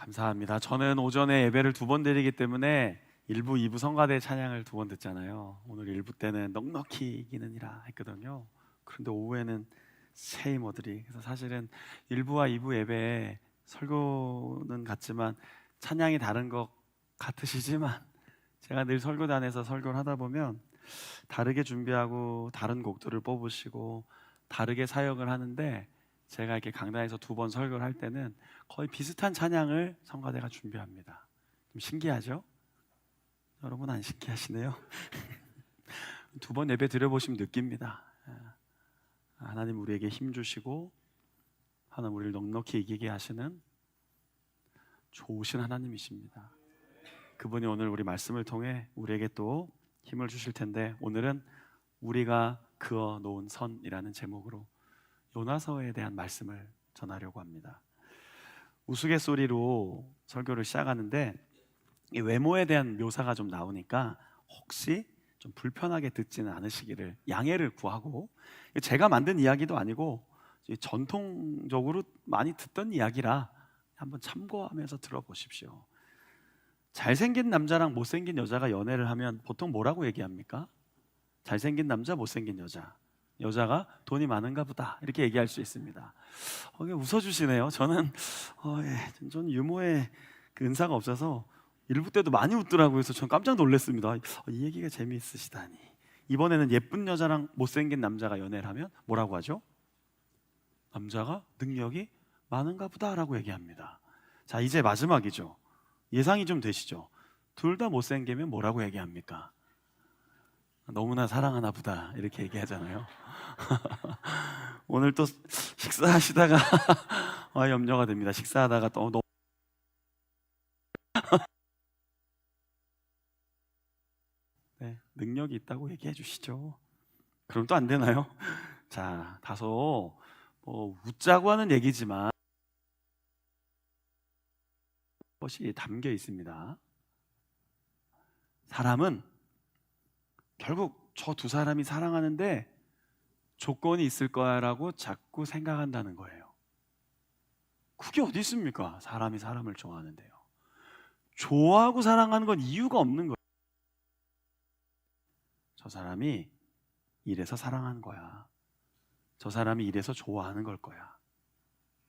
감사합니다. 저는 오전에 예배를 두 번 드리기 때문에 1부, 2부 성가대 찬양을 두 번 듣잖아요. 오늘 1부 때는 넉넉히 이기느니라 했거든요. 그런데 오후에는 새 이모들이, 그래서 사실은 1부와 2부 예배에 설교는 같지만 찬양이 다른 것 같으시지만, 제가 늘 설교단에서 설교를 하다 보면 다르게 준비하고 다른 곡들을 뽑으시고 다르게 사역을 하는데, 제가 이렇게 강단에서 두 번 설교를 할 때는 거의 비슷한 찬양을 성가대가 준비합니다. 좀 신기하죠? 여러분 안 신기하시네요? 두 번 예배 드려보시면 느낍니다. 하나님 우리에게 힘 주시고 하나님 우리를 넉넉히 이기게 하시는 좋으신 하나님이십니다. 그분이 오늘 우리 말씀을 통해 우리에게 또 힘을 주실 텐데, 오늘은 우리가 그어 놓은 선이라는 제목으로 요나서에 대한 말씀을 전하려고 합니다. 우스갯소리로 설교를 시작하는데 이 외모에 대한 묘사가 좀 나오니까 혹시 좀 불편하게 듣지는 않으시기를 양해를 구하고, 제가 만든 이야기도 아니고 전통적으로 많이 듣던 이야기라 한번 참고하면서 들어보십시오. 잘생긴 남자랑 못생긴 여자가 연애를 하면 보통 뭐라고 얘기합니까? 잘생긴 남자, 못생긴 여자. 여자가 돈이 많은가 보다, 이렇게 얘기할 수 있습니다. 웃어주시네요. 저는 유머에 그 은사가 없어서 1부 때도 많이 웃더라고요. 그래서 전 깜짝 놀랐습니다. 이 얘기가 재미있으시다니. 이번에는 예쁜 여자랑 못생긴 남자가 연애를 하면 뭐라고 하죠? 남자가 능력이 많은가 보다 라고 얘기합니다. 자, 이제 마지막이죠. 예상이 좀 되시죠? 둘 다 못생기면 뭐라고 얘기합니까? 너무나 사랑하나 보다, 이렇게 얘기하잖아요. 오늘 또 식사하시다가 염려가 됩니다. 식사하다가 또 너무 네, 능력이 있다고 얘기해 주시죠. 그럼 또 안 되나요? 자, 다소 웃자고 하는 얘기지만 것이 담겨 있습니다. 사람은 결국 저 두 사람이 사랑하는데 조건이 있을 거야라고 자꾸 생각한다는 거예요. 그게 어디 있습니까? 사람이 사람을 좋아하는데요. 좋아하고 사랑하는 건 이유가 없는 거예요. 저 사람이 이래서 사랑하는 거야. 저 사람이 이래서 좋아하는 걸 거야.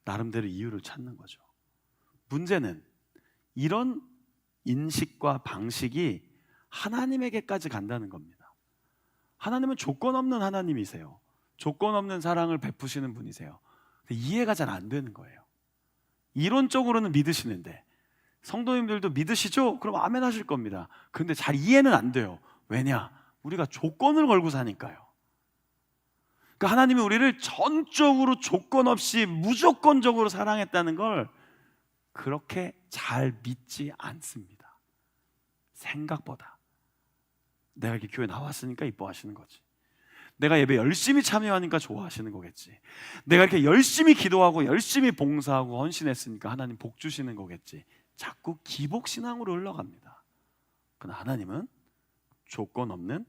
나름대로 이유를 찾는 거죠. 문제는 이런 인식과 방식이 하나님에게까지 간다는 겁니다. 하나님은 조건 없는 하나님이세요. 조건 없는 사랑을 베푸시는 분이세요. 이해가 잘 안 되는 거예요. 이론적으로는 믿으시는데, 성도님들도 믿으시죠? 그럼 아멘 하실 겁니다. 그런데 잘 이해는 안 돼요. 왜냐? 우리가 조건을 걸고 사니까요. 그러니까 하나님이 우리를 전적으로 조건 없이 무조건적으로 사랑했다는 걸 그렇게 잘 믿지 않습니다. 생각보다. 내가 이렇게 교회 나왔으니까 이뻐하시는 거지. 내가 예배 열심히 참여하니까 좋아하시는 거겠지. 내가 이렇게 열심히 기도하고 열심히 봉사하고 헌신했으니까 하나님 복 주시는 거겠지. 자꾸 기복신앙으로 흘러갑니다. 그러나 하나님은 조건 없는,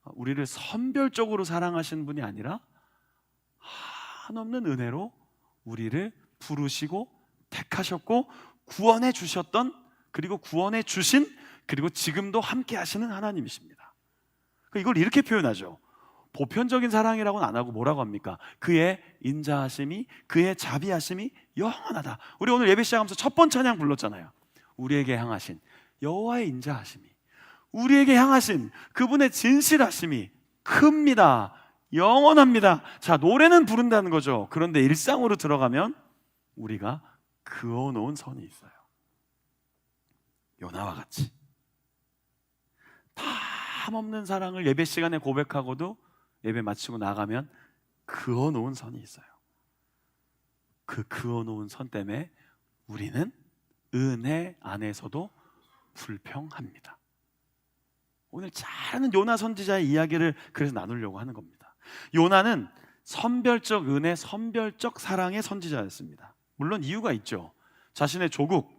우리를 선별적으로 사랑하시는 분이 아니라 한없는 은혜로 우리를 부르시고 택하셨고 구원해 주셨던, 그리고 구원해 주신, 그리고 지금도 함께 하시는 하나님이십니다. 이걸 이렇게 표현하죠. 보편적인 사랑이라고는 안 하고 뭐라고 합니까? 그의 인자하심이, 그의 자비하심이 영원하다. 우리 오늘 예배 시작하면서 첫 번째 찬양 불렀잖아요. 우리에게 향하신 여호와의 인자하심이, 우리에게 향하신 그분의 진실하심이 큽니다. 영원합니다. 자, 노래는 부른다는 거죠. 그런데 일상으로 들어가면 우리가 그어놓은 선이 있어요. 요나와 같이 탐없는 사랑을 예배 시간에 고백하고도 예배 마치고 나가면 그어놓은 선이 있어요. 그 그어놓은 선 때문에 우리는 은혜 안에서도 불평합니다. 오늘 잘하는 요나 선지자의 이야기를 그래서 나누려고 하는 겁니다. 요나는 선별적 은혜, 선별적 사랑의 선지자였습니다. 물론 이유가 있죠. 자신의 조국,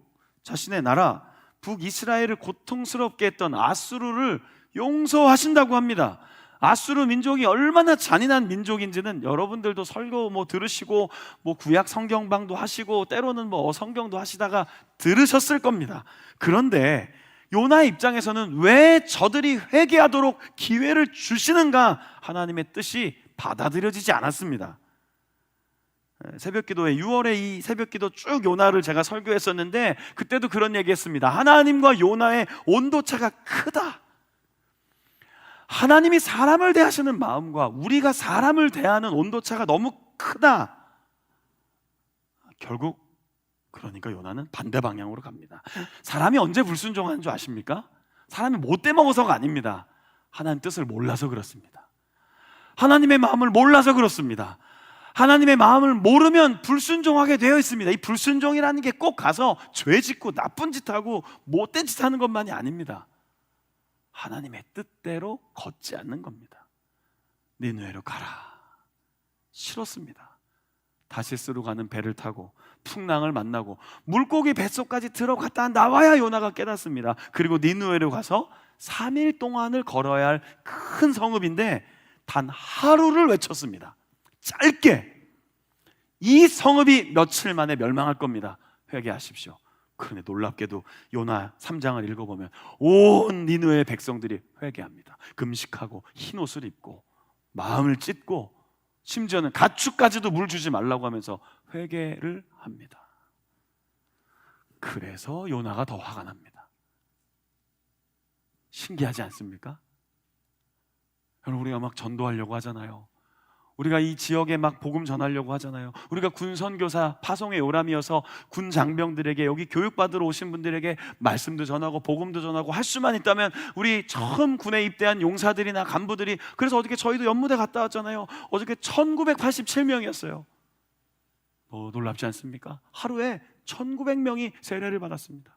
자신의 나라 북이스라엘을 고통스럽게 했던 아수르를 용서하신다고 합니다. 아수르 민족이 얼마나 잔인한 민족인지는 여러분들도 설교 들으시고 구약 성경방도 하시고 때로는 성경도 하시다가 들으셨을 겁니다. 그런데 요나의 입장에서는 왜 저들이 회개하도록 기회를 주시는가, 하나님의 뜻이 받아들여지지 않았습니다. 새벽기도에 6월에 이 새벽기도 쭉 요나를 제가 설교했었는데 그때도 그런 얘기했습니다. 하나님과 요나의 온도차가 크다. 하나님이 사람을 대하시는 마음과 우리가 사람을 대하는 온도차가 너무 크다. 결국 그러니까 요나는 반대 방향으로 갑니다. 사람이 언제 불순종하는 줄 아십니까? 사람이 못돼 먹어서가 아닙니다. 하나님 뜻을 몰라서 그렇습니다. 하나님의 마음을 몰라서 그렇습니다. 하나님의 마음을 모르면 불순종하게 되어 있습니다. 이 불순종이라는 게 꼭 가서 죄 짓고 나쁜 짓 하고 못된 짓 하는 것만이 아닙니다. 하나님의 뜻대로 걷지 않는 겁니다. 니느웨로 가라. 싫었습니다. 다시스로 가는 배를 타고 풍랑을 만나고 물고기 뱃속까지 들어갔다 나와야 요나가 깨닫습니다. 그리고 니느웨로 가서 3일 동안을 걸어야 할 큰 성읍인데 단 하루를 외쳤습니다. 짧게. 이 성읍이 며칠 만에 멸망할 겁니다. 회개하십시오. 그런데 놀랍게도 요나 3장을 읽어보면 온 니느웨의 백성들이 회개합니다. 금식하고 흰 옷을 입고 마음을 찢고 심지어는 가축까지도 물 주지 말라고 하면서 회개를 합니다. 그래서 요나가 더 화가 납니다. 신기하지 않습니까? 여러분, 우리가 막 전도하려고 하잖아요. 우리가 이 지역에 막 복음 전하려고 하잖아요. 우리가 군 선교사 파송의 요람이어서 군 장병들에게, 여기 교육받으러 오신 분들에게 말씀도 전하고 복음도 전하고 할 수만 있다면 우리 처음 군에 입대한 용사들이나 간부들이, 그래서 어저께 저희도 연무대 갔다 왔잖아요. 어저께 1987명이었어요. 놀랍지 않습니까? 하루에 1900명이 세례를 받았습니다.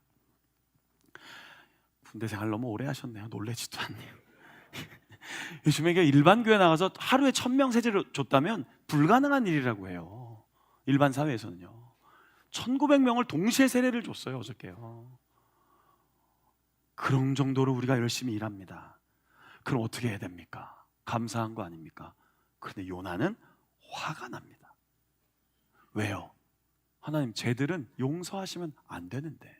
군대 생활 너무 오래 하셨네요. 놀래지도 않네요. 요즘에 일반 교회 나가서 하루에 1000명 세례를 줬다면 불가능한 일이라고 해요. 일반 사회에서는요. 1900명을 동시에 세례를 줬어요, 어저께요. 그런 정도로 우리가 열심히 일합니다. 그럼 어떻게 해야 됩니까? 감사한 거 아닙니까? 그런데 요나는 화가 납니다. 왜요? 하나님, 쟤들은 용서하시면 안 되는데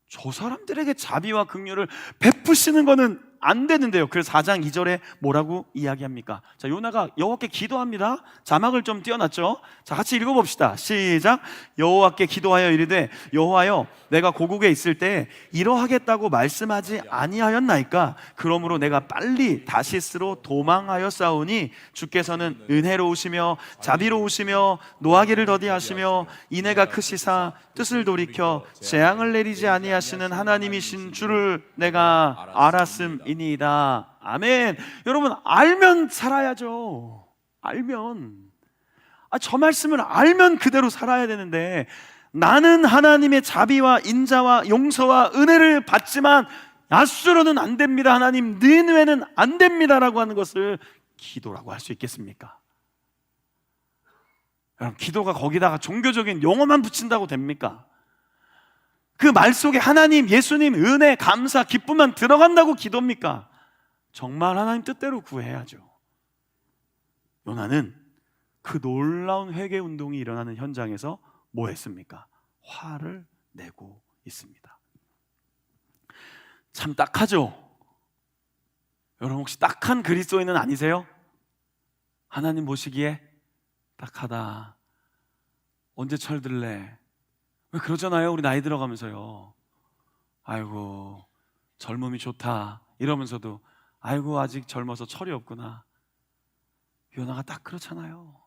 저 사람들에게 자비와 긍휼을 베푸시는 거는 안 되는데요. 그래서 4장 2절에 뭐라고 이야기합니까? 자, 요나가 여호와께 기도합니다. 자막을 좀 띄워놨죠. 자, 같이 읽어봅시다. 시작. 여호와께 기도하여 이르되 여호와여, 내가 고국에 있을 때 이러하겠다고 말씀하지 아니하였나이까? 그러므로 내가 빨리 다시스로 도망하였사오니 주께서는 은혜로우시며 자비로우시며 노하기를 더디하시며 인애가 크시사 뜻을 돌이켜 재앙을 내리지 아니하시는 하나님이신 줄을 내가 알았음이니이다. 아멘. 여러분, 알면 살아야죠. 알면. 저 말씀을 알면 그대로 살아야 되는데, 나는 하나님의 자비와 인자와 용서와 은혜를 받지만 아수르는 안 됩니다. 하나님, 니느웨는 안 됩니다라고 하는 것을 기도라고 할 수 있겠습니까? 여러분, 기도가 거기다가 종교적인 용어만 붙인다고 됩니까? 그 말 속에 하나님, 예수님, 은혜, 감사, 기쁨만 들어간다고 기도입니까? 정말 하나님 뜻대로 구해야죠. 요나는 그 놀라운 회개 운동이 일어나는 현장에서 뭐 했습니까? 화를 내고 있습니다. 참 딱하죠? 여러분, 혹시 딱한 그리스도인은 아니세요? 하나님 보시기에 딱하다. 언제 철들래? 왜 그러잖아요, 우리 나이 들어가면서요. 아이고, 젊음이 좋다 이러면서도 아이고, 아직 젊어서 철이 없구나. 요나가 딱 그렇잖아요.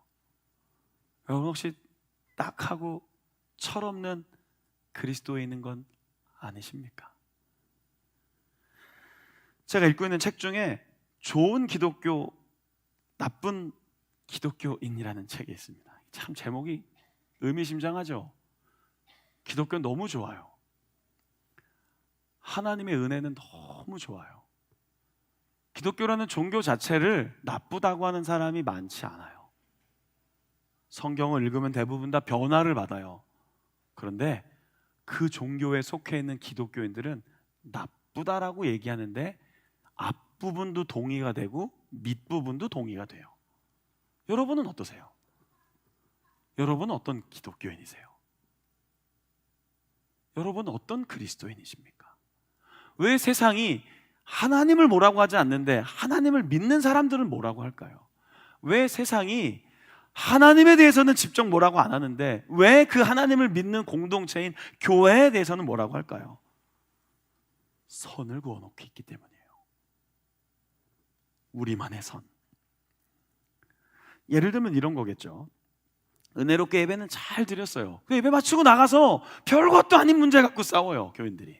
여러분, 혹시 딱하고 철없는 그리스도에 있는 건 아니십니까? 제가 읽고 있는 책 중에 좋은 기독교, 나쁜 기독교인이라는 책이 있습니다. 참 제목이 의미심장하죠. 기독교는 너무 좋아요. 하나님의 은혜는 너무 좋아요. 기독교라는 종교 자체를 나쁘다고 하는 사람이 많지 않아요. 성경을 읽으면 대부분 다 변화를 받아요. 그런데 그 종교에 속해 있는 기독교인들은 나쁘다라고 얘기하는데 앞부분도 동의가 되고 밑부분도 동의가 돼요. 여러분은 어떠세요? 여러분은 어떤 기독교인이세요? 여러분은 어떤 그리스도인이십니까? 왜 세상이 하나님을 뭐라고 하지 않는데 하나님을 믿는 사람들은 뭐라고 할까요? 왜 세상이 하나님에 대해서는 직접 뭐라고 안 하는데 왜 그 하나님을 믿는 공동체인 교회에 대해서는 뭐라고 할까요? 선을 그어놓고 있기 때문이에요. 우리만의 선. 예를 들면 이런 거겠죠. 은혜롭게 예배는 잘 드렸어요. 그 예배 마치고 나가서 별것도 아닌 문제 갖고 싸워요, 교인들이.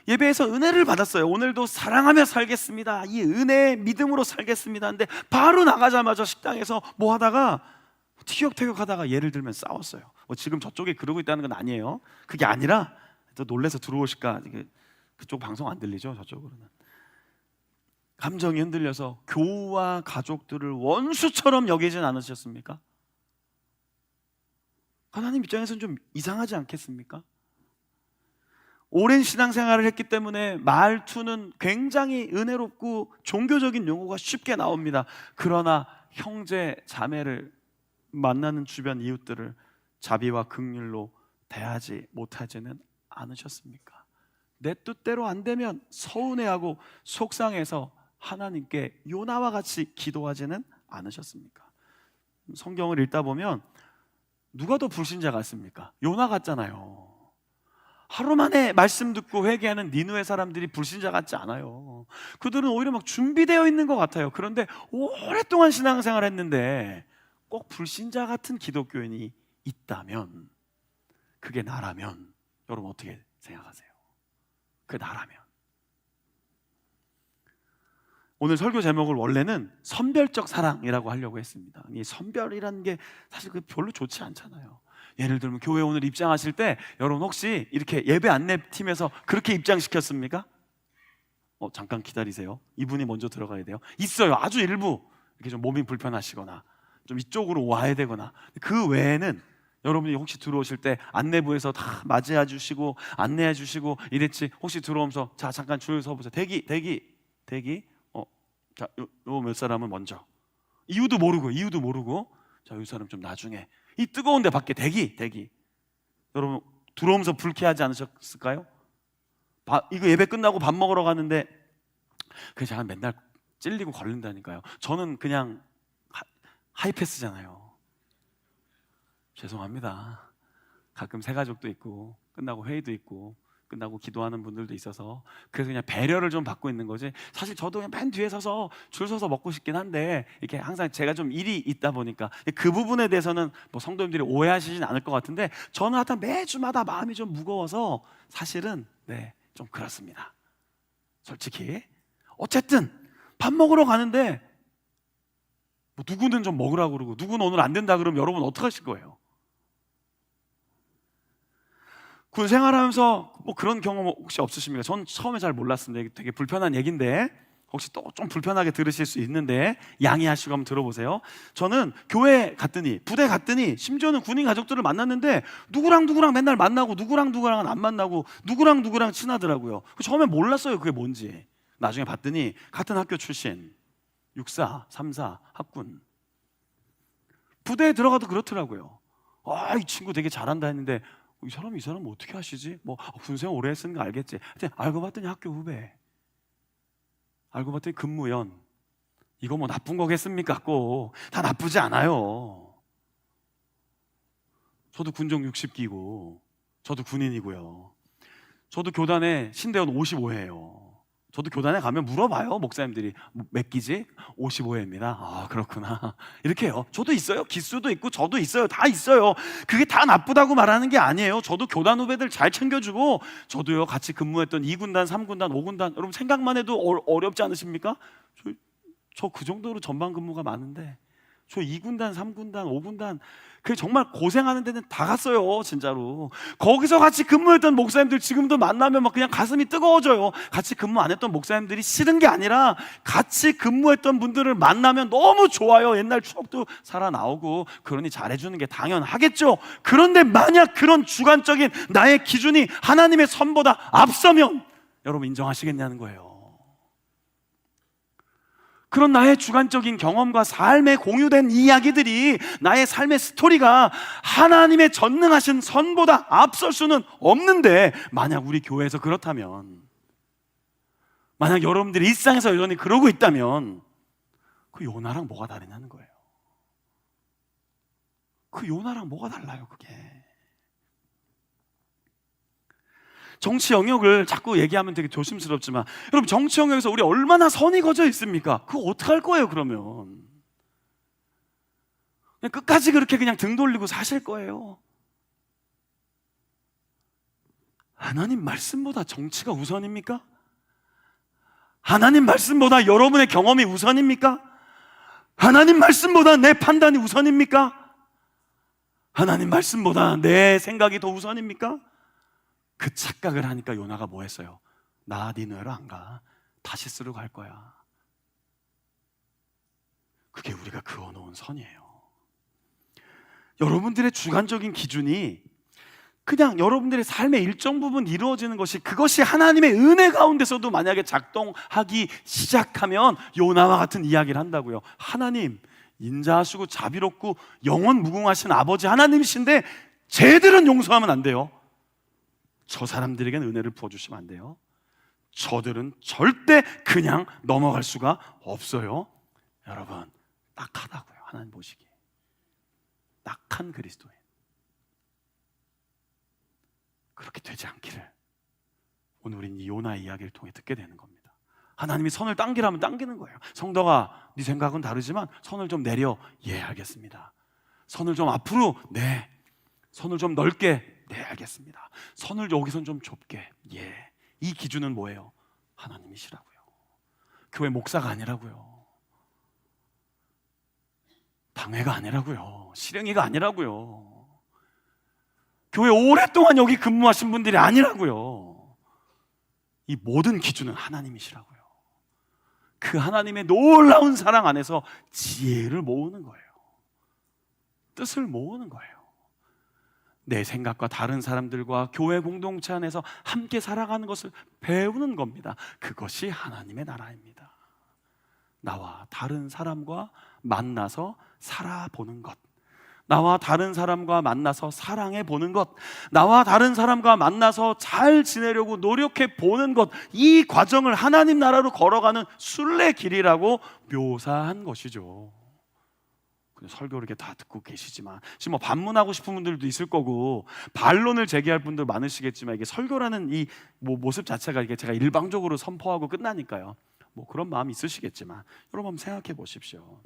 예배에서 은혜를 받았어요. 오늘도 사랑하며 살겠습니다. 이 은혜의 믿음으로 살겠습니다. 근데 바로 나가자마자 식당에서 뭐 하다가 티격태격 하다가 예를 들면 싸웠어요. 지금 저쪽에 그러고 있다는 건 아니에요. 그게 아니라 또 놀래서 들어오실까, 그쪽 방송 안 들리죠? 저쪽으로는. 감정이 흔들려서 교우와 가족들을 원수처럼 여기진 않으셨습니까? 하나님 입장에서는 좀 이상하지 않겠습니까? 오랜 신앙생활을 했기 때문에 말투는 굉장히 은혜롭고 종교적인 용어가 쉽게 나옵니다. 그러나 형제, 자매를 만나는 주변 이웃들을 자비와 긍휼로 대하지 못하지는 않으셨습니까? 내 뜻대로 안 되면 서운해하고 속상해서 하나님께 요나와 같이 기도하지는 않으셨습니까? 성경을 읽다 보면 누가 더 불신자 같습니까? 요나 같잖아요. 하루 만에 말씀 듣고 회개하는 니느웨 사람들이 불신자 같지 않아요. 그들은 오히려 막 준비되어 있는 것 같아요. 그런데 오랫동안 신앙생활 했는데 꼭 불신자 같은 기독교인이 있다면, 그게 나라면 여러분 어떻게 생각하세요? 그게 나라면. 오늘 설교 제목을 원래는 선별적 사랑이라고 하려고 했습니다. 이 선별이라는 게 사실 별로 좋지 않잖아요. 예를 들면 교회 오늘 입장하실 때 여러분 혹시 이렇게 예배 안내팀에서 그렇게 입장시켰습니까? 잠깐 기다리세요. 이분이 먼저 들어가야 돼요. 있어요. 아주 일부 이렇게 좀 몸이 불편하시거나 좀 이쪽으로 와야 되거나. 그 외에는 여러분이 혹시 들어오실 때 안내부에서 다 맞이해 주시고 안내해 주시고 이랬지. 혹시 들어오면서 자 잠깐 줄 서보세요. 대기. 자, 요 몇 사람은 먼저. 이유도 모르고 자, 이 사람 좀 나중에. 이 뜨거운데 밖에 대기. 여러분 들어오면서 불쾌하지 않으셨을까요? 이거 예배 끝나고 밥 먹으러 가는데 그 제가 맨날 찔리고 걸린다니까요. 저는 그냥 하이패스잖아요. 죄송합니다. 가끔 새가족도 있고 끝나고 회의도 있고 끝나고 기도하는 분들도 있어서 그래서 그냥 배려를 좀 받고 있는 거지. 사실 저도 그냥 맨 뒤에 서서 줄 서서 먹고 싶긴 한데 이렇게 항상 제가 좀 일이 있다 보니까 그 부분에 대해서는 뭐 성도님들이 오해하시진 않을 것 같은데 저는 하여튼 매주마다 마음이 좀 무거워서 사실은 좀 그렇습니다. 솔직히 어쨌든 밥 먹으러 가는데 뭐 누구는 좀 먹으라고 그러고 누구는 오늘 안 된다 그러면 여러분 어떡하실 거예요? 군 생활하면서 뭐 그런 경험 혹시 없으십니까? 전 처음에 잘 몰랐습니다. 되게 불편한 얘기인데 혹시 또 좀 불편하게 들으실 수 있는데 양해하시고 한번 들어보세요. 저는 교회 갔더니 부대 갔더니 심지어는 군인 가족들을 만났는데 누구랑 맨날 만나고 누구랑은 안 만나고 누구랑 친하더라고요. 처음에 몰랐어요 그게 뭔지. 나중에 봤더니 같은 학교 출신 6사, 3사, 학군. 부대에 들어가도 그렇더라고요. 이 친구 되게 잘한다 했는데 이 사람 어떻게 하시지? 뭐 군생활 오래 했으니까 알겠지. 알고 봤더니 학교 후배. 알고 봤더니 근무연. 이거 뭐 나쁜 거겠습니까? 꼭 다 나쁘지 않아요. 저도 군종 60기고 저도 군인이고요. 저도 교단에 신대원 55회예요. 저도 교단에 가면 물어봐요. 목사님들이 몇 기지? 55회입니다. 아 그렇구나. 이렇게 해요. 저도 있어요. 기수도 있고 저도 있어요. 다 있어요. 그게 다 나쁘다고 말하는 게 아니에요. 저도 교단 후배들 잘 챙겨주고 저도요 같이 근무했던 2군단, 3군단, 5군단 여러분 생각만 해도 어렵지 않으십니까? 저 그 정도로 전방 근무가 많은데 저 2군단, 3군단, 5군단 그 정말 고생하는 데는 다 갔어요. 진짜로 거기서 같이 근무했던 목사님들 지금도 만나면 막 그냥 가슴이 뜨거워져요. 같이 근무 안 했던 목사님들이 싫은 게 아니라 같이 근무했던 분들을 만나면 너무 좋아요. 옛날 추억도 살아나오고 그러니 잘해주는 게 당연하겠죠. 그런데 만약 그런 주관적인 나의 기준이 하나님의 선보다 앞서면 여러분 인정하시겠냐는 거예요. 그런 나의 주관적인 경험과 삶에 공유된 이야기들이, 나의 삶의 스토리가 하나님의 전능하신 선보다 앞설 수는 없는데, 만약 우리 교회에서 그렇다면, 만약 여러분들이 일상에서 여전히 그러고 있다면 그 요나랑 뭐가 다르냐는 거예요. 그 요나랑 뭐가 달라요, 그게. 정치 영역을 자꾸 얘기하면 되게 조심스럽지만, 여러분, 정치 영역에서 우리 얼마나 선이 거져 있습니까? 그거 어떡할 거예요, 그러면? 그냥 끝까지 그렇게 그냥 등 돌리고 사실 거예요? 하나님 말씀보다 정치가 우선입니까? 하나님 말씀보다 여러분의 경험이 우선입니까? 하나님 말씀보다 내 판단이 우선입니까? 하나님 말씀보다 내 생각이 더 우선입니까? 그 착각을 하니까 요나가 뭐 했어요? 나 니느웨로 안 가. 다시스로 갈 거야. 그게 우리가 그어놓은 선이에요. 여러분들의 주관적인 기준이 그냥 여러분들의 삶의 일정 부분 이루어지는 것이, 그것이 하나님의 은혜 가운데서도 만약에 작동하기 시작하면 요나와 같은 이야기를 한다고요. 하나님, 인자하시고 자비롭고 영원 무궁하신 아버지 하나님이신데 쟤들은 용서하면 안 돼요. 저 사람들에게는 은혜를 부어주시면 안 돼요. 저들은 절대 그냥 넘어갈 수가 없어요. 여러분, 딱하다고요, 하나님 보시기에. 딱한 그리스도인. 그렇게 되지 않기를 오늘 우리는 이 요나의 이야기를 통해 듣게 되는 겁니다. 하나님이 선을 당기라면 당기는 거예요. 성도가, 네 생각은 다르지만 선을 좀 내려. 예, 알겠습니다. 선을 좀 앞으로. 네. 선을 좀 넓게. 네, 알겠습니다. 선을 여기선 좀 좁게. 예. 이 기준은 뭐예요? 하나님이시라고요. 교회 목사가 아니라고요. 당회가 아니라고요. 실행위가 아니라고요. 교회 오랫동안 여기 근무하신 분들이 아니라고요. 이 모든 기준은 하나님이시라고요. 그 하나님의 놀라운 사랑 안에서 지혜를 모으는 거예요. 뜻을 모으는 거예요. 내 생각과 다른 사람들과 교회 공동체 안에서 함께 살아가는 것을 배우는 겁니다. 그것이 하나님의 나라입니다. 나와 다른 사람과 만나서 살아보는 것, 나와 다른 사람과 만나서 사랑해 보는 것, 나와 다른 사람과 만나서 잘 지내려고 노력해 보는 것, 이 과정을 하나님 나라로 걸어가는 순례길이라고 묘사한 것이죠. 설교를 이렇게 다 듣고 계시지만, 지금 뭐 반문하고 싶은 분들도 있을 거고 반론을 제기할 분들 많으시겠지만, 이게 설교라는 이 모습 자체가 이게 제가 일방적으로 선포하고 끝나니까요, 뭐 그런 마음이 있으시겠지만, 여러분 한번 생각해 보십시오.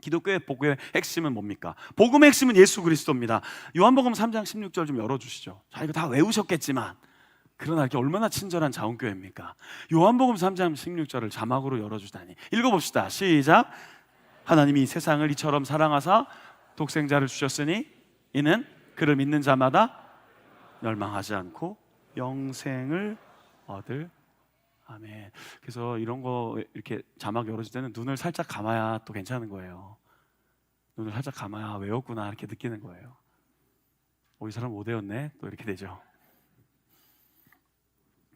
기독교의 복음의 핵심은 뭡니까? 복음의 핵심은 예수 그리스도입니다. 요한복음 3장 16절 좀 열어주시죠. 자, 이거 다 외우셨겠지만 그러나 이렇게 얼마나 친절한 자원교회입니까? 요한복음 3장 16절을 자막으로 열어주다니. 읽어봅시다. 시작. 하나님이 세상을 이처럼 사랑하사 독생자를 주셨으니 이는 그를 믿는 자마다 멸망하지 않고 영생을 얻을. 아멘. 그래서 이런 거 이렇게 자막 열어줄 때는 눈을 살짝 감아야 또 괜찮은 거예요. 눈을 살짝 감아야 외웠구나 이렇게 느끼는 거예요. 이 사람 못 외웠네, 또 이렇게 되죠.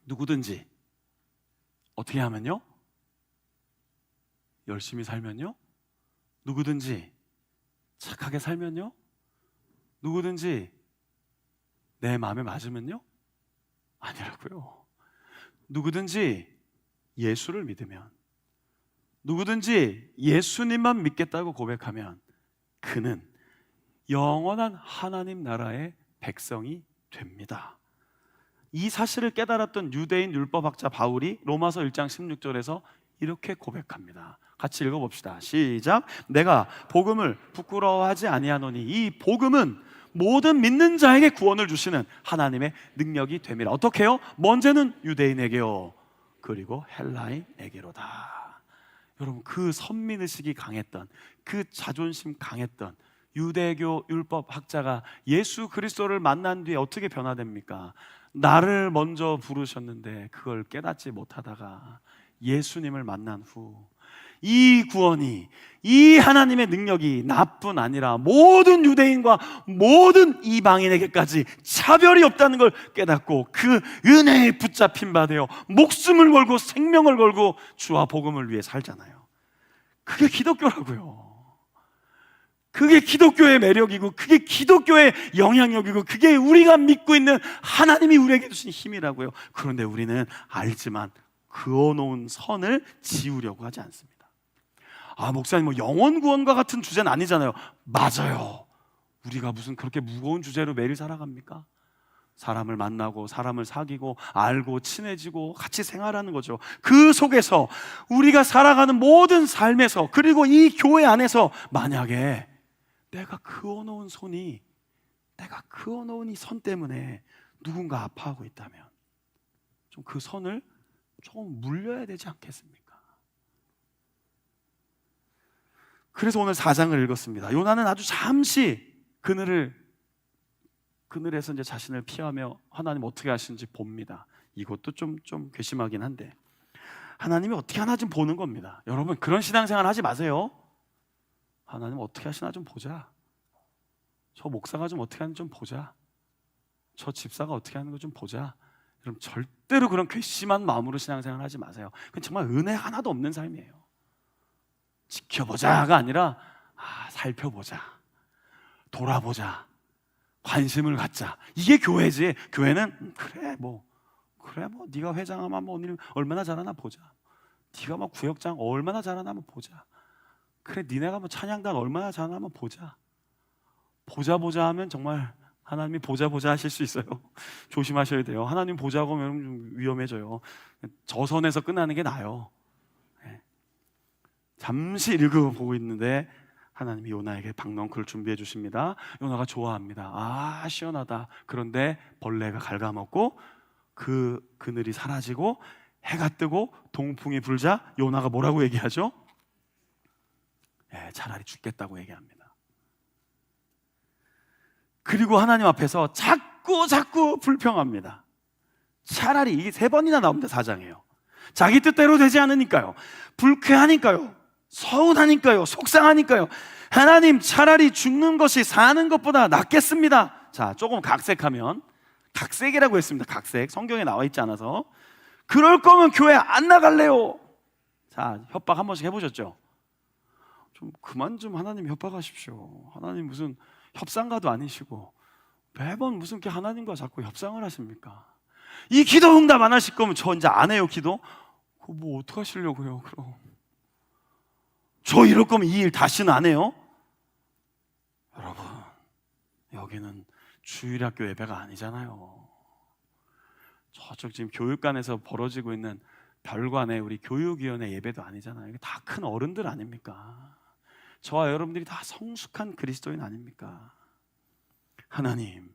누구든지 어떻게 하면요? 열심히 살면요? 누구든지 착하게 살면요? 누구든지 내 마음에 맞으면요? 아니라고요. 누구든지 예수를 믿으면, 누구든지 예수님만 믿겠다고 고백하면 그는 영원한 하나님 나라의 백성이 됩니다. 이 사실을 깨달았던 유대인 율법학자 바울이 로마서 1장 16절에서 이렇게 고백합니다. 같이 읽어봅시다. 시작. 내가 복음을 부끄러워하지 아니하노니 이 복음은 모든 믿는 자에게 구원을 주시는 하나님의 능력이 됨이라. 어떻게 해요? 먼저는 유대인에게요, 그리고 헬라인에게로다. 여러분, 그 선민의식이 강했던, 그 자존심 강했던 유대교 율법학자가 예수 그리스도를 만난 뒤에 어떻게 변화됩니까? 나를 먼저 부르셨는데 그걸 깨닫지 못하다가 예수님을 만난 후 이 구원이, 이 하나님의 능력이 나뿐 아니라 모든 유대인과 모든 이방인에게까지 차별이 없다는 걸 깨닫고 그 은혜에 붙잡힌 바 되어 목숨을 걸고 생명을 걸고 주와 복음을 위해 살잖아요. 그게 기독교라고요. 그게 기독교의 매력이고, 그게 기독교의 영향력이고, 그게 우리가 믿고 있는 하나님이 우리에게 주신 힘이라고요. 그런데 우리는 알지만 그어놓은 선을 지우려고 하지 않습니다. 아, 목사님, 뭐 영원 구원과 같은 주제는 아니잖아요. 맞아요. 우리가 무슨 그렇게 무거운 주제로 매일 살아갑니까? 사람을 만나고, 사람을 사귀고, 알고, 친해지고, 같이 생활하는 거죠. 그 속에서 우리가 살아가는 모든 삶에서, 그리고 이 교회 안에서 만약에 내가 그어놓은 손이, 내가 그어놓은 이 선 때문에 누군가 아파하고 있다면 좀 그 선을 조금 물려야 되지 않겠습니까? 그래서 오늘 4장을 읽었습니다. 요나는 아주 잠시 그늘에서 이제 자신을 피하며 하나님 어떻게 하시는지 봅니다. 이것도 좀 괘씸하긴 한데 하나님이 어떻게 하나 좀 보는 겁니다. 여러분, 그런 신앙생활 하지 마세요. 하나님 어떻게 하시나 좀 보자. 저 목사가 좀 어떻게 하는지 좀 보자. 저 집사가 어떻게 하는 거 좀 보자. 여러분, 절대로 그런 괘씸한 마음으로 신앙생활 하지 마세요. 그건 정말 은혜 하나도 없는 삶이에요. 지켜보자가 아니라 살펴보자, 돌아보자, 관심을 갖자. 이게 교회지. 교회는 그래 뭐 네가 회장하면 뭐 얼마나 잘하나 보자. 네가 뭐 구역장 얼마나 잘하나 한번 보자. 그래, 니네가 뭐 찬양단 얼마나 잘하나 한번 보자. 보자 하면 정말 하나님이 보자 하실 수 있어요. 조심하셔야 돼요. 하나님 보자고 하면 좀 위험해져요. 저 선에서 끝나는 게 나아요. 잠시 읽어보고 있는데 하나님이 요나에게 박넝쿨을 준비해 주십니다. 요나가 좋아합니다. 시원하다. 그런데 벌레가 갉아먹고 그 그늘이 사라지고 해가 뜨고 동풍이 불자 요나가 뭐라고 얘기하죠? 차라리 죽겠다고 얘기합니다. 그리고 하나님 앞에서 자꾸 불평합니다. 차라리, 이게 3번이나 나옵니다. 4장에요. 자기 뜻대로 되지 않으니까요, 불쾌하니까요, 서운하니까요, 속상하니까요, 하나님 차라리 죽는 것이 사는 것보다 낫겠습니다. 자, 조금 각색하면, 각색이라고 했습니다. 각색, 성경에 나와 있지 않아서. 그럴 거면 교회 안 나갈래요. 자, 협박 한 번씩 해보셨죠? 좀 그만 좀 하나님 협박하십시오. 하나님 무슨 협상가도 아니시고 매번 무슨 이렇게 하나님과 자꾸 협상을 하십니까? 이 기도 응답 안 하실 거면 저 이제 안 해요. 기도 그거 뭐 어떡하시려고요? 그럼 저 이럴 거면 이 일 다시는 안 해요? 여러분, 여기는 주일학교 예배가 아니잖아요. 저쪽 지금 교육관에서 벌어지고 있는 별관의 우리 교육위원회 예배도 아니잖아요. 이게 다 큰 어른들 아닙니까? 저와 여러분들이 다 성숙한 그리스도인 아닙니까? 하나님,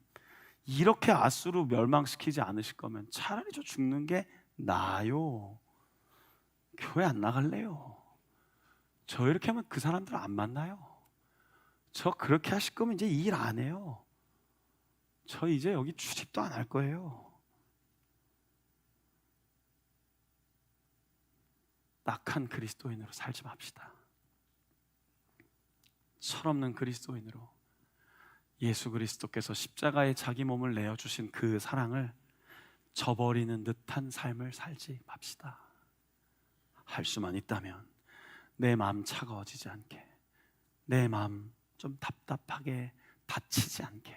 이렇게 아수로 멸망시키지 않으실 거면 차라리 저 죽는 게 나아요. 교회 안 나갈래요. 저 이렇게 하면 그 사람들 안 만나요. 저 그렇게 하실 거면 이제 일 안 해요. 저 이제 여기 출입도 안 할 거예요. 낙한 그리스도인으로 살지 맙시다. 철없는 그리스도인으로 예수 그리스도께서 십자가에 자기 몸을 내어주신 그 사랑을 저버리는 듯한 삶을 살지 맙시다. 할 수만 있다면 내 마음 차가워지지 않게, 내 마음 좀 답답하게 다치지 않게,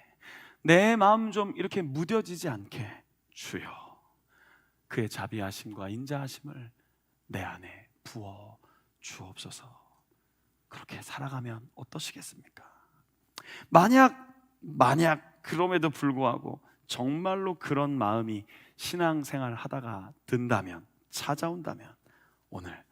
내 마음 좀 이렇게 무뎌지지 않게 주여 그의 자비하심과 인자하심을 내 안에 부어 주옵소서. 그렇게 살아가면 어떠시겠습니까? 만약 그럼에도 불구하고 정말로 그런 마음이 신앙생활 하다가 든다면, 찾아온다면 오늘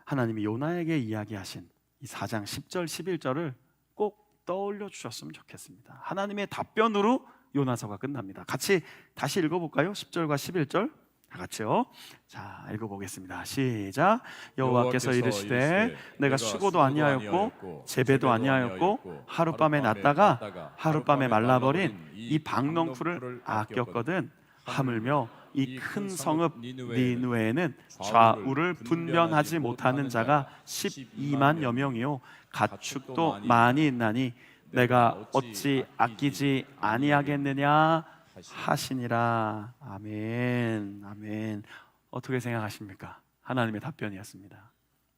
하나님이 요나에게 이야기하신 이 4장 10절 11절을 꼭 떠올려 주셨으면 좋겠습니다. 하나님의 답변으로 요나서가 끝납니다. 같이 다시 읽어볼까요? 10절과 11절 다 같이요. 자, 읽어보겠습니다. 시작. 여호와께서 이르시되 내가 수고도 아니하였고 재배도 아니하였고 하룻밤에 났다가 하룻밤에 말라버린 이 박넝쿨을 아꼈거든. 하물며 이 큰 성읍 니느웨에는 좌우를 분변하지 못하는 자가 12만여 명이요 가축도 많이 있나니 내가 어찌 아끼지 아니하겠느냐 하시니라. 아멘. 아멘. 어떻게 생각하십니까? 하나님의 답변이었습니다.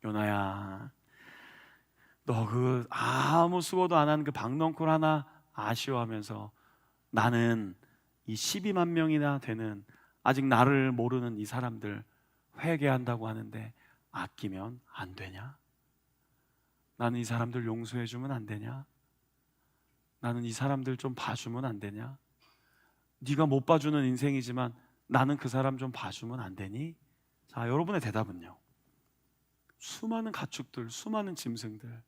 요나야, 너 그 아무 수고도 안 한 그 박넝쿨 하나 아쉬워하면서 나는 이 12만 명이나 되는 아직 나를 모르는 이 사람들 회개한다고 하는데 아끼면 안 되냐? 나는 이 사람들 용서해주면 안 되냐? 나는 이 사람들 좀 봐주면 안 되냐? 네가 못 봐주는 인생이지만 나는 그 사람 좀 봐주면 안 되니? 자, 여러분의 대답은요? 수많은 가축들, 수많은 짐승들,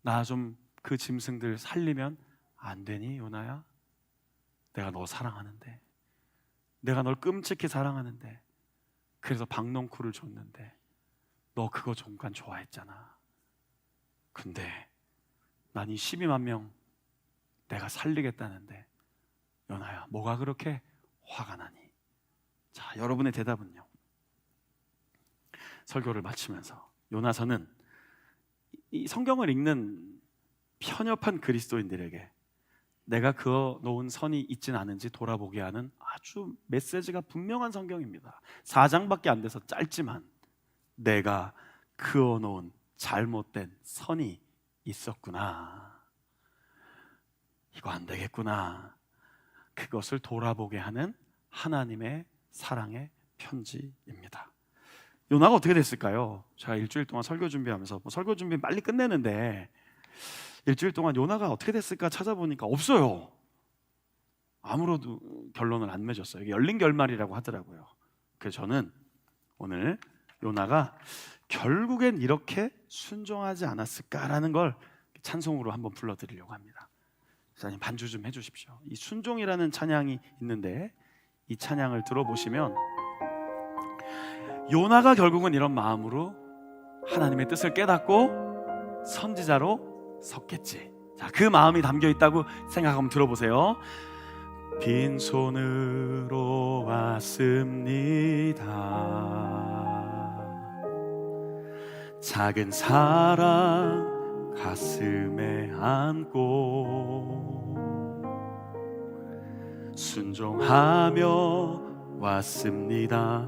나 좀 그 짐승들 살리면 안 되니, 요나야? 내가 너 사랑하는데, 내가 널 끔찍히 사랑하는데, 그래서 박넝쿨을 줬는데 너 그거 잠깐 좋아했잖아. 근데 난 이 12만 명 내가 살리겠다는데 요나야, 뭐가 그렇게 화가 나니? 자, 여러분의 대답은요? 설교를 마치면서 요나서는 이 성경을 읽는 편협한 그리스도인들에게 내가 그어 놓은 선이 있진 않은지 돌아보게 하는 아주 메시지가 분명한 성경입니다. 4장밖에 안 돼서 짧지만 내가 그어 놓은 잘못된 선이 있었구나, 이거 안 되겠구나, 그것을 돌아보게 하는 하나님의 사랑의 편지입니다. 요나가 어떻게 됐을까요? 제가 일주일 동안 설교 준비하면서 설교 준비 빨리 끝내는데 일주일 동안 요나가 어떻게 됐을까 찾아보니까 없어요. 아무로도 결론을 안 맺었어요. 이게 열린 결말이라고 하더라고요. 그래서 저는 오늘 요나가 결국엔 이렇게 순종하지 않았을까라는 걸 찬송으로 한번 불러드리려고 합니다. 목사님 반주 좀 해주십시오. 이 순종이라는 찬양이 있는데 이 찬양을 들어보시면 요나가 결국은 이런 마음으로 하나님의 뜻을 깨닫고 선지자로 섰겠지. 자, 그 마음이 담겨 있다고 생각하면 들어보세요. 빈손으로 왔습니다. 작은 사랑 가슴에 안고 순종하며 왔습니다.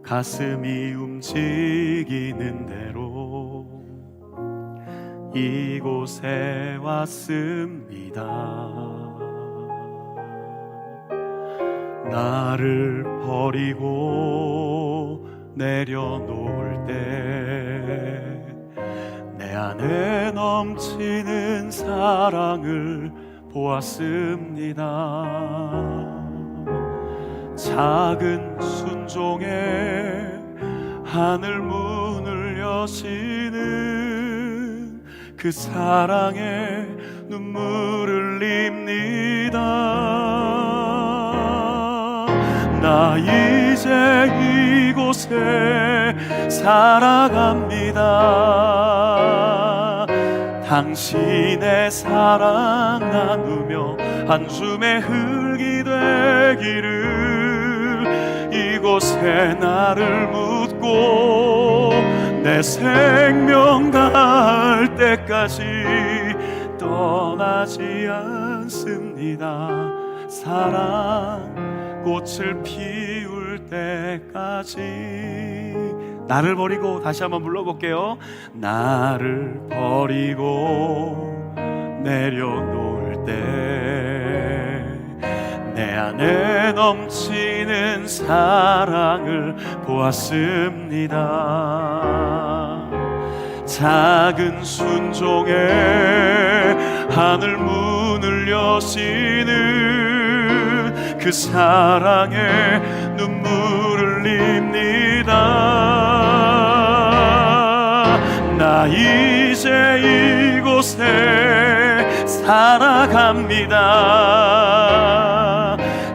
가슴이 움직이는 대로 이곳에 왔습니다. 나를 버리고 내려놓을 때 내 안에 넘치는 사랑을 보았습니다. 작은 순종에 하늘 문을 여시는 그 사랑에 눈물을 흘립니다. 나 이제 이곳에 살아갑니다. 당신의 사랑 나누며 한숨의 흙이 되기를 이곳에 나를 묻고 내 생명 다할 때까지 떠나지 않습니다. 사랑 꽃을 피울 때까지. 나를 버리고 다시 한번 불러볼게요. 나를 버리고 내려놓을 때 내 안에 넘치는 사랑을 보았습니다. 작은 순종에 하늘 문을 여시는 그 사랑에 눈물을 흘립니다. 나 이제 이곳에 살아갑니다.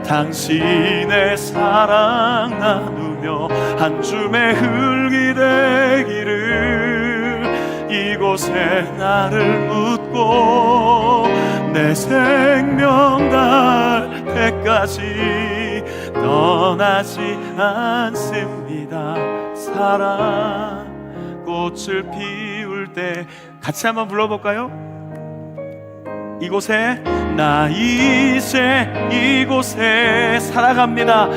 당신의 사랑 나누며 한 줌의 흙이 되기를 이곳에 나를 묻고 내 생명 다할 때까지 떠나지 않습니다. 사랑 꽃을 피울 때 같이 한번 불러볼까요? 이곳에 나 이제 이곳에 살아갑니다.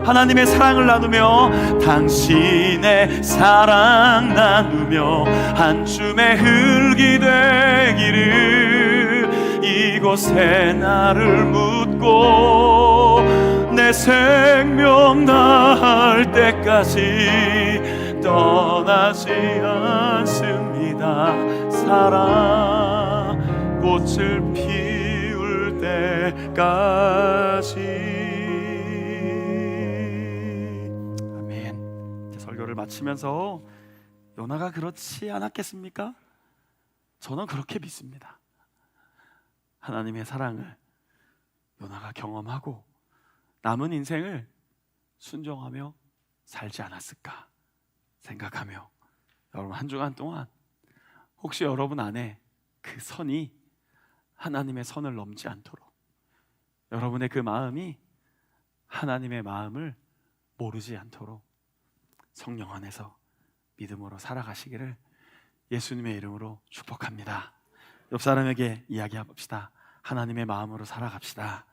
하나님의 사랑을 나누며 당신의 사랑 나누며 한 줌의 흙이 되기를 이곳에 나를 묻고 내 생명 다할 때까지 떠나지 않습니다. 사랑 꽃을 피울 때까지. 아멘. 이제 설교를 마치면서 요나가 그렇지 않았겠습니까? 저는 그렇게 믿습니다. 하나님의 사랑을 요나가 경험하고 남은 인생을 순종하며 살지 않았을까 생각하며, 여러분 한 주간 동안 혹시 여러분 안에 그 선이 하나님의 선을 넘지 않도록, 여러분의 그 마음이 하나님의 마음을 모르지 않도록 성령 안에서 믿음으로 살아가시기를 예수님의 이름으로 축복합니다. 옆 사람에게 이야기해 봅시다. 하나님의 마음으로 살아갑시다.